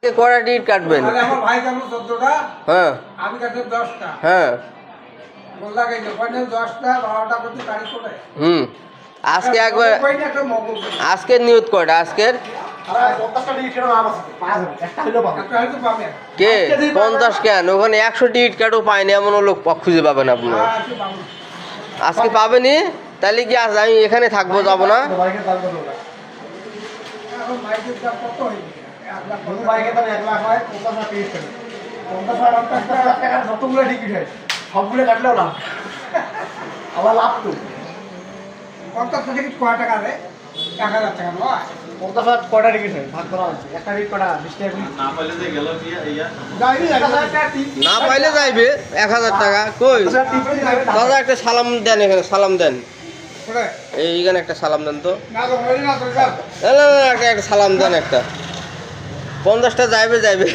কটা টিকিট কাটবেন? আমার ভাই কাটলো 14টা, হ্যাঁ আমি কাটলাম 10টা। হ্যাঁ বললা গেছে ওখানে 10টা 12টা করতে গাড়ি চলে। আজকে একবার কইটা একটা মগজ। আজকের নিউজ কয়টা আজকের? আরে 50টা টিকিট কেন নাম আছে? একটা হইলো পাবে। একটা হইলো পাবে। কে 50 কেন? ওখানে 100 টিকিট কাটও পায়নি এমন লোক খুঁজে পাবেন আপনি। আজকে পাবো। আজকে পাবেনি? তাহলে কি আজ আমি এখানে থাকবো, যাবো না? বাইকের দাম কত? এখন বাইকের দাম কত হইছে? 1 লাখ। কোন বাইকের দাম 1 লাখ হয়? 50টা টিকিট কেন? 50 টাকা যতগুলো টিকিট হয় সবগুলো কাটলেও লাভ। আবার লাভ তো। 50 টিকিট কয় টাকা রে? 1000 টাকা নয়। 50 কয়টা টিকিট হয়? ভাগ করা হচ্ছে। একটা টিকিট কটা? 20 টাকা করে। না পাইলে যে গেল কি ইয়া? যাইনি 1000 টাকা টিকিট। না পাইলে যাইবে 1000 টাকা কই? দাদা একটা সালাম দেন, এখানে সালাম দেন। কোথায়? এইখানে একটা সালাম দেন তো। না তো হইল না তো যা। না না না, একটা সালাম দেন একটা। 50টা যাইবে যাইবে।